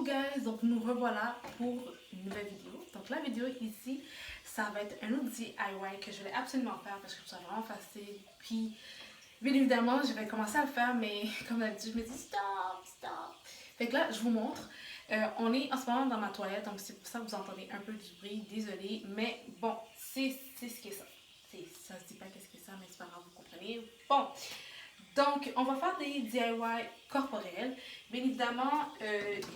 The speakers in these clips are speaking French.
Coucou guys, donc nous revoilà pour une nouvelle vidéo. Donc la vidéo ici, ça va être un autre DIY que je voulais absolument faire parce que je trouve ça vraiment facile. Puis bien évidemment, je vais commencer à le faire, mais comme d'habitude, je me dis stop, stop. Fait que là, je vous montre. On est en ce moment dans ma toilette, donc c'est pour ça que vous entendez un peu du bruit, désolé. Mais bon, c'est ce qui est ça. Ça se dit pas qu'est-ce que c'est ça, mais c'est pas grave, vous comprenez. Bon, donc, on va faire des DIY corporels. Bien évidemment,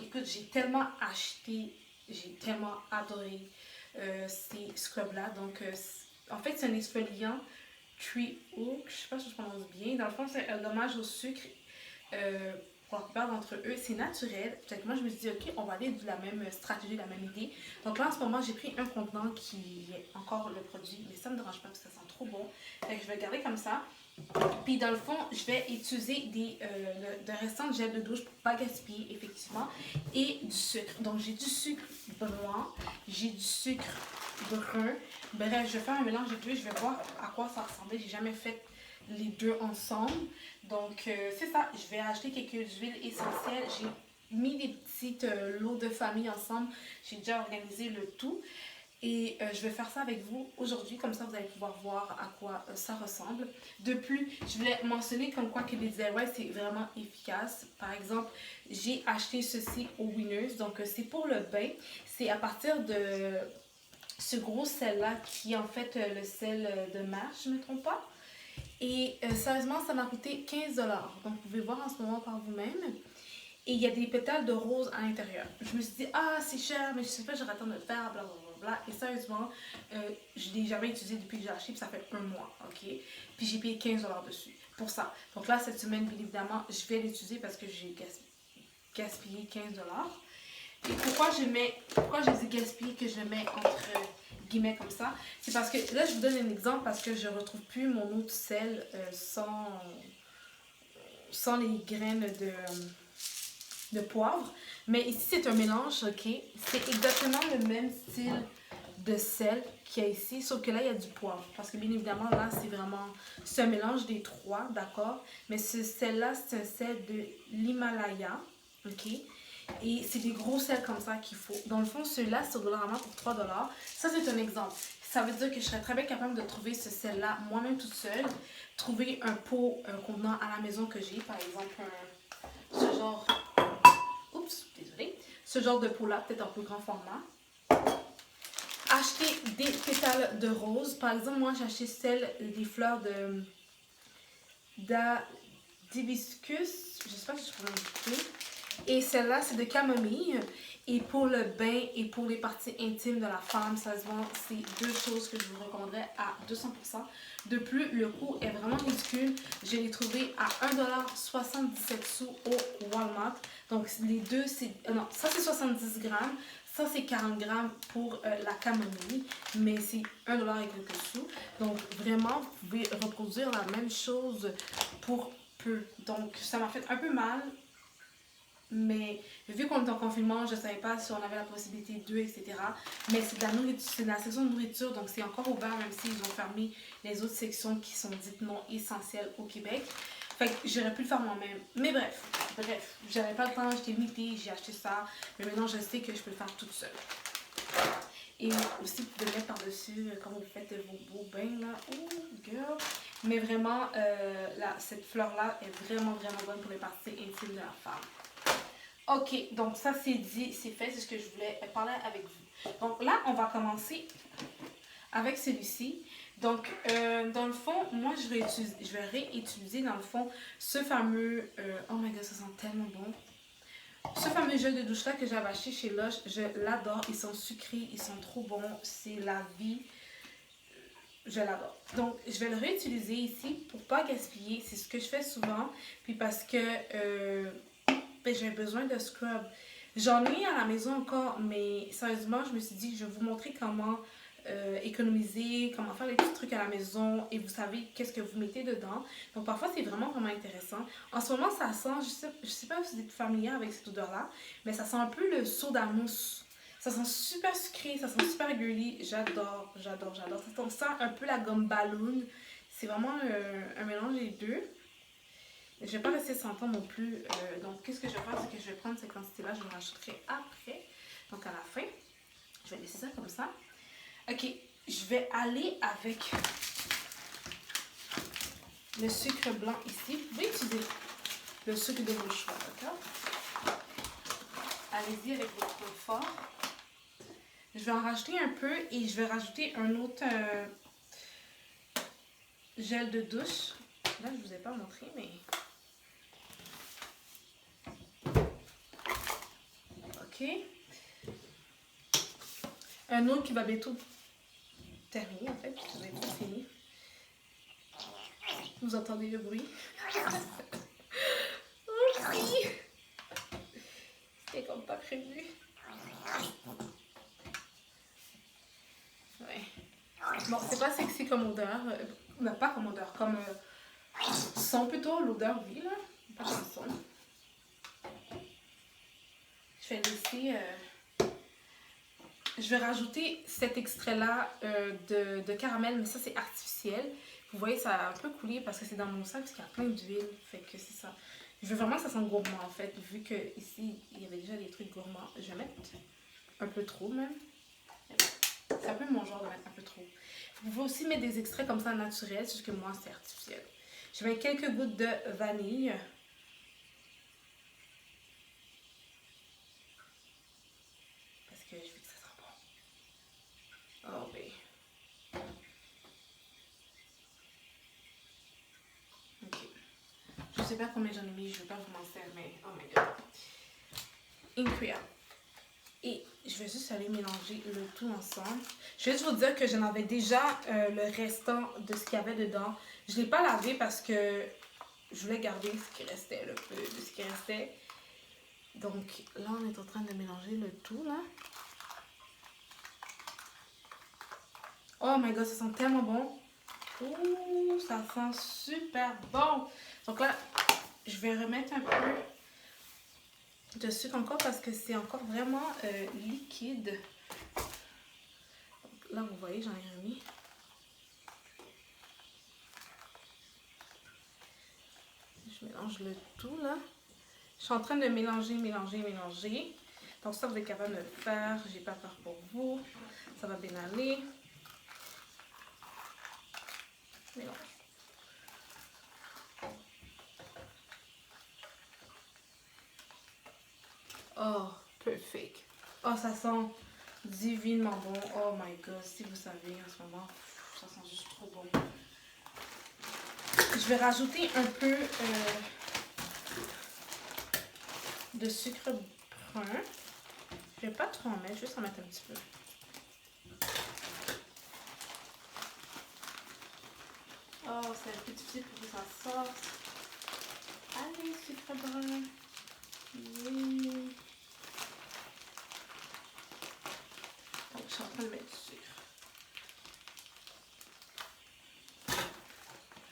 écoute, j'ai tellement acheté, j'ai tellement adoré ces scrubs-là. Donc, en fait, c'est un exfoliant Tree Oak, je sais pas si je prononce bien. Dans le fond, c'est un hommage au sucre. Pour la plupart d'entre eux, c'est naturel. Peut-être moi, je me suis dit, ok, on va aller de la même stratégie, la même idée. Donc là, en ce moment, j'ai pris un contenant qui est encore le produit, mais ça ne me dérange pas parce que ça sent trop bon. Fait que je vais le garder comme ça. Puis dans le fond, je vais utiliser de restants de gel de douche pour ne pas gaspiller, effectivement, et du sucre. Donc j'ai du sucre blanc, j'ai du sucre brun. Bref, je vais faire un mélange des deux, je vais voir à quoi ça ressemblait. J'ai jamais fait les deux ensemble. Donc c'est ça, je vais acheter quelques huiles essentielles. J'ai mis des petites lots de famille ensemble. J'ai déjà organisé le tout. Et je vais faire ça avec vous aujourd'hui, comme ça vous allez pouvoir voir à quoi ça ressemble. De plus, je voulais mentionner comme quoi que les DIY c'est vraiment efficace. Par exemple, j'ai acheté ceci au Winners, donc c'est pour le bain. C'est à partir de ce gros sel-là qui est en fait le sel de marche, je ne me trompe pas. Et sérieusement, ça m'a coûté 15 $. Donc vous pouvez voir en ce moment par vous-même. Et il y a des pétales de rose à l'intérieur. Je me suis dit, ah, c'est cher, mais je sais pas, j'aurais le temps de le faire, blablabla. Et sérieusement, je l'ai jamais utilisé depuis que j'ai acheté, puis ça fait un mois, ok? Puis j'ai payé 15 $ dessus pour ça. Donc là, cette semaine, bien évidemment, je vais l'utiliser parce que j'ai gaspillé 15 $. Et pourquoi je dis gaspiller, que je le mets entre guillemets comme ça? C'est parce que, là, je vous donne un exemple parce que je retrouve plus mon autre sel sans les graines de poivre. Mais ici, c'est un mélange, ok? C'est exactement le même style de sel qu'il y a ici, sauf que là, il y a du poivre. Parce que bien évidemment, là, c'est un mélange des trois, d'accord? Mais ce sel-là, c'est un sel de l'Himalaya, ok? Et c'est des gros sels comme ça qu'il faut. Dans le fond, celui-là, c'est vraiment pour 3 $. Ça, c'est un exemple. Ça veut dire que je serais très bien capable de trouver ce sel-là moi-même toute seule. Trouver un pot contenant à la maison que j'ai, par exemple, ce genre... Oups, désolé. Ce genre de pot-là, peut-être en plus grand format. Acheter des pétales de rose. Par exemple, moi, j'ai acheté des fleurs d'hibiscus. Je ne sais pas si je peux l'indiquer. Et celle-là, c'est de camomille. Et pour le bain et pour les parties intimes de la femme, sérieusement, c'est deux choses que je vous recommanderais à 200%. De plus, le coût est vraiment ridicule. Je l'ai trouvé à 1,77 $ au Walmart. Donc les deux, non, ça c'est 70 grammes. Ça, c'est 40 grammes pour la camomille, mais c'est 1 $ et quelques sous. Donc, vraiment, vous pouvez reproduire la même chose pour peu. Donc, ça m'a fait un peu mal, mais vu qu'on est en confinement, je ne savais pas si on avait la possibilité d'eux, etc. Mais c'est de la nourriture, c'est de la section de nourriture, donc c'est encore ouvert, même s'ils ont fermé les autres sections qui sont dites non essentielles au Québec. Fait que j'aurais pu le faire moi-même. Mais bref, j'avais pas le temps, j'étais limitée, j'ai acheté ça. Mais maintenant, je sais que je peux le faire toute seule. Et aussi, vous pouvez mettre par-dessus quand vous faites vos beaux bains, là. Oh, girl! Mais vraiment, cette fleur-là est vraiment, vraiment bonne pour les parties intimes de la femme. Ok, donc ça c'est dit, c'est fait, c'est ce que je voulais parler avec vous. Donc là, on va commencer avec celui-ci. Donc, dans le fond, moi, je vais réutiliser, dans le fond, ce fameux... oh my god, ça sent tellement bon. Ce fameux gel de douche-là que j'avais acheté chez Lush, je l'adore. Ils sont sucrés, ils sont trop bons. C'est la vie. Je l'adore. Donc, je vais le réutiliser ici pour pas gaspiller. C'est ce que je fais souvent. Puis parce que j'ai besoin de scrub. J'en ai à la maison encore, mais sérieusement, je me suis dit, je vais vous montrer comment économiser, comment faire les petits trucs à la maison et vous savez qu'est-ce que vous mettez dedans. Donc parfois c'est vraiment vraiment intéressant. En ce moment ça sent, je sais pas si vous êtes familier avec cette odeur là, mais ça sent un peu le soda mousse. Ça sent super sucré, ça sent super girly. J'adore, j'adore, j'adore. Ça sent un peu la gomme ballon. C'est vraiment un mélange des deux. Je vais pas rester sans temps non plus. Donc, qu'est-ce que je vais faire? C'est que je vais prendre cette quantité-là, je vais rajouterai après. Donc, à la fin, je vais laisser ça comme ça. Ok, je vais aller avec le sucre blanc ici. Vous pouvez utiliser le sucre de vos choix, d'accord? Allez-y avec votre confort. Je vais en rajouter un peu et je vais rajouter un autre gel de douche. Là, je ne vous ai pas montré, mais... OK. Un autre qui va bientôt terminer, en fait. Qui va être fini. Vous entendez le bruit? Oui! C'était comme pas prévu. Ouais. Bon, c'est pas sexy comme odeur. Pas comme odeur, comme son plutôt, l'odeur, oui, là. Pas comme son. Je vais laisser... je vais rajouter cet extrait-là de caramel, mais ça, c'est artificiel. Vous voyez, ça a un peu coulé parce que c'est dans mon sac, parce qu'il y a plein d'huile. Fait que c'est ça. Je veux vraiment que ça sente gourmand, en fait. Vu que ici il y avait déjà des trucs gourmands. Je vais mettre un peu trop, même. C'est un peu mon genre de mettre un peu trop. Vous pouvez aussi mettre des extraits comme ça naturels, juste que moi, c'est artificiel. Je vais mettre quelques gouttes de vanille. Parce que je veux que ça sent bon. Oh, ben. Ok. Je sais pas combien j'en ai mis, je vais pas vous mentir, mais oh my god. Incroyable. Et je vais juste aller mélanger le tout ensemble. Je vais juste vous dire que j'en avais déjà le restant de ce qu'il y avait dedans. Je ne l'ai pas lavé parce que je voulais garder ce qui restait, le peu de ce qui restait. Donc là, on est en train de mélanger le tout, là. Oh my god, ça sent tellement bon. Ouh, ça sent super bon. Donc là, je vais remettre un peu de sucre encore parce que c'est encore vraiment liquide. Donc là, vous voyez, j'en ai remis. Je mélange le tout, là. Je suis en train de mélanger. Donc ça, vous êtes capable de le faire. J'ai pas peur pour vous. Ça va bien aller. Mélange. Oh, perfect. Oh, ça sent divinement bon. Oh my god, si vous savez en ce moment, ça sent juste trop bon. Je vais rajouter un peu de sucre brun. Je vais pas trop en mettre, juste en mettre un petit peu. Oh, c'est un peu difficile pour que ça sorte. Allez, sucre brun. Oui. Donc, je suis en train de mettre du sucre.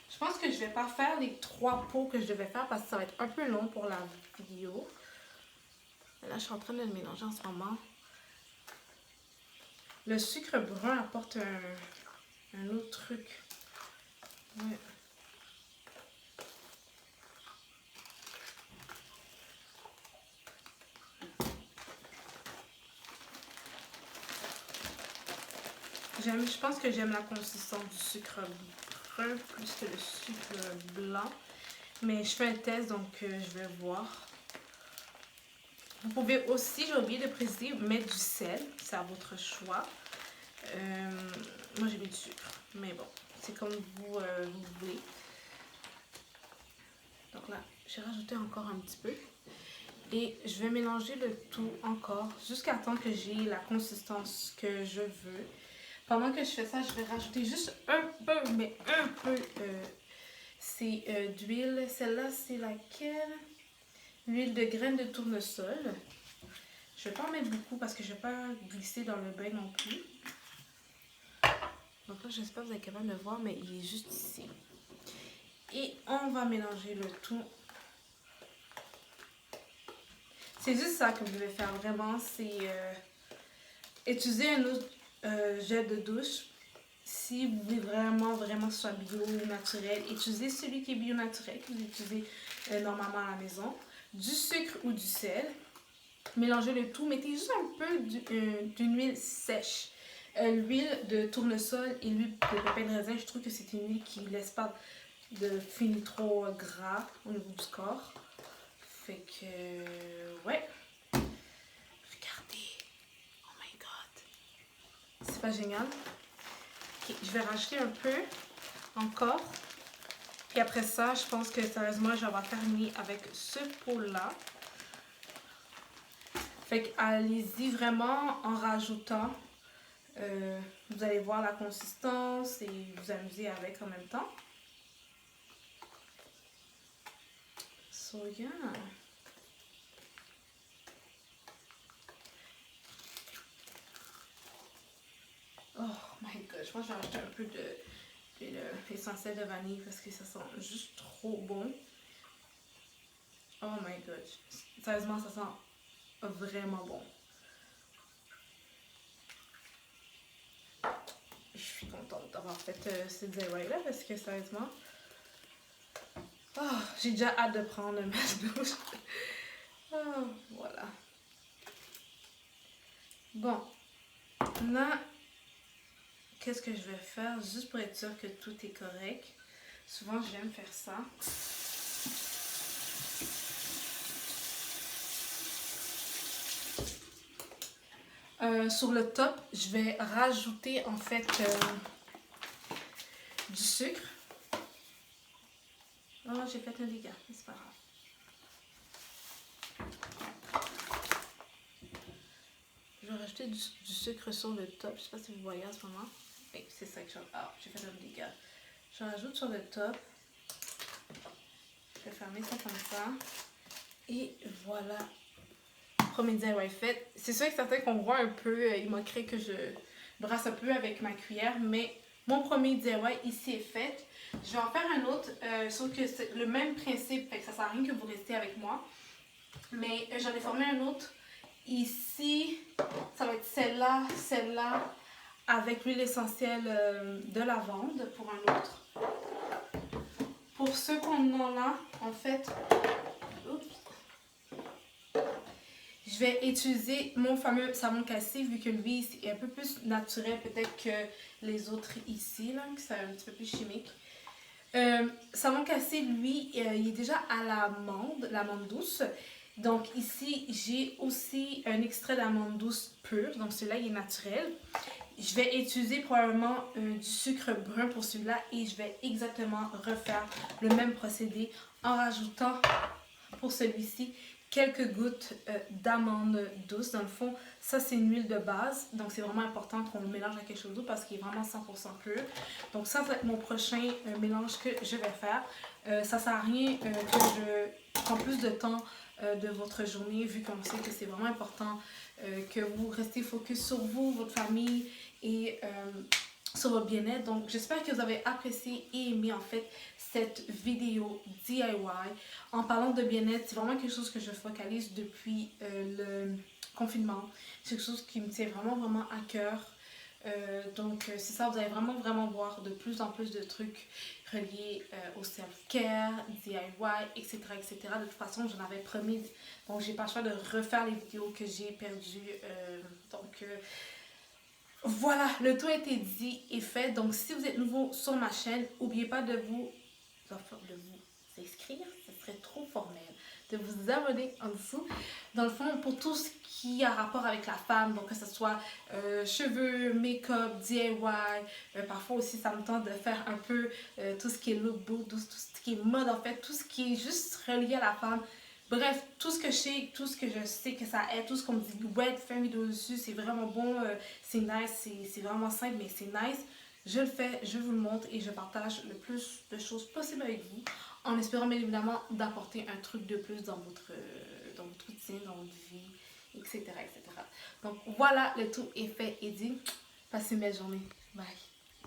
Je pense que je vais pas faire les 3 pots que je devais faire parce que ça va être un peu long pour la vidéo. Là, je suis en train de le mélanger en ce moment. Le sucre brun apporte un autre truc. Ouais. Je pense que j'aime la consistance du sucre brun plus que le sucre blanc. Mais je fais un test, donc je vais voir. Vous pouvez aussi, j'ai oublié de préciser, mettre du sel. C'est à votre choix. Moi, j'ai mis du sucre. Mais bon, c'est comme vous voulez. Donc là, j'ai rajouté encore un petit peu. Et je vais mélanger le tout encore jusqu'à temps que j'ai la consistance que je veux. Pendant que je fais ça, je vais rajouter juste un peu, mais un peu, c'est d'huile. Celle-là, c'est laquelle? L'huile de graines de tournesol. Je ne vais pas en mettre beaucoup parce que je ne vais pas glisser dans le bain non plus. Donc là, j'espère que vous êtes capable de le voir, mais il est juste ici. Et on va mélanger le tout. C'est juste ça que vous devez faire vraiment, c'est utiliser un autre gel de douche si vous voulez vraiment que ce soit bio, naturel, utilisez celui qui est bio naturel que vous utilisez normalement à la maison. Du sucre ou du sel. Mélangez le tout. Mettez juste un peu d'une huile sèche. L'huile de tournesol et l'huile de pépins de raisin, je trouve que c'est une huile qui ne laisse pas de fini trop gras au niveau du corps. Fait que, ouais. Regardez. Oh my god. C'est pas génial? Okay, je vais rajouter un peu encore. Et après ça, je pense que sérieusement, je vais terminer avec ce pot-là. Fait que allez-y vraiment en rajoutant. Vous allez voir la consistance et vous amuser avec en même temps. So yeah. Oh my god, je pense que je vais rajouter un peu d'huile essentielle de vanille parce que ça sent juste trop bon. Oh my god. Sérieusement, ça sent vraiment bon. Je suis contente d'avoir fait ce DIY là parce que sérieusement, oh, j'ai déjà hâte de prendre ma douche. Oh, voilà. Bon, là, qu'est-ce que je vais faire juste pour être sûre que tout est correct. Souvent, j'aime faire ça. Sur le top, je vais rajouter en fait du sucre. Oh, j'ai fait un dégât, mais c'est pas grave. Je vais rajouter du sucre sur le top. Je sais pas si vous voyez en ce moment. Oui, c'est ça que j'ai. Ah, j'ai fait un dégât. Je rajoute sur le top. Je vais fermer ça comme ça. Et voilà. Premier DIY fait. C'est sûr que certains qu'on voit un peu, il manquerait que je brasse un peu avec ma cuillère, mais mon premier DIY ici est fait. Je vais en faire un autre, sauf que c'est le même principe, fait que ça sert à rien que vous restiez avec moi. Mais j'en ai formé un autre. Ici, ça va être celle-là, avec l'huile essentielle de lavande pour un autre. Pour ceux qu'on en a, en fait, je vais utiliser mon fameux savon cassé vu que lui est un peu plus naturel peut-être que les autres ici, là, que c'est un petit peu plus chimique. Savon cassé, lui, il est déjà à l'amande douce. Donc ici, j'ai aussi un extrait d'amande douce pure, donc celui-là, il est naturel. Je vais utiliser probablement du sucre brun pour celui-là et je vais exactement refaire le même procédé en rajoutant pour celui-ci quelques gouttes d'amande douce. Dans le fond, ça c'est une huile de base, donc c'est vraiment important qu'on le mélange à quelque chose d'autre parce qu'il est vraiment 100% pur. Donc ça va être mon prochain mélange que je vais faire. Ça sert à rien que je prends plus de temps de votre journée vu qu'on sait que c'est vraiment important que vous restez focus sur vous, votre famille et sur votre bien-être. Donc j'espère que vous avez apprécié et aimé en fait cette vidéo DIY. En parlant de bien-être, c'est vraiment quelque chose que je focalise depuis le confinement. C'est quelque chose qui me tient vraiment à cœur. Donc c'est ça, vous allez vraiment voir de plus en plus de trucs reliés au self-care, DIY, etc. De toute façon, j'en avais promis, donc j'ai pas le choix de refaire les vidéos que j'ai perdues. Voilà, le tout a été dit et fait. Donc si vous êtes nouveau sur ma chaîne, n'oubliez pas de vous inscrire, ce serait trop formel, de vous abonner en dessous. Dans le fond, pour tout ce qui a rapport avec la femme, donc que ce soit cheveux, make-up, DIY, parfois aussi ça me tente de faire un peu tout ce qui est lookbook, tout ce qui est mode en fait, tout ce qui est juste relié à la femme. Bref, tout ce que je sais, tout ce que je sais que ça aide, tout ce qu'on me dit, ouais, fais une vidéo dessus, c'est vraiment bon, c'est nice, c'est vraiment simple, mais c'est nice. Je le fais, je vous le montre et je partage le plus de choses possible avec vous, en espérant bien évidemment d'apporter un truc de plus dans votre routine, dans votre vie, etc. Donc voilà, le tout est fait et dit. Passez une belle journée. Bye.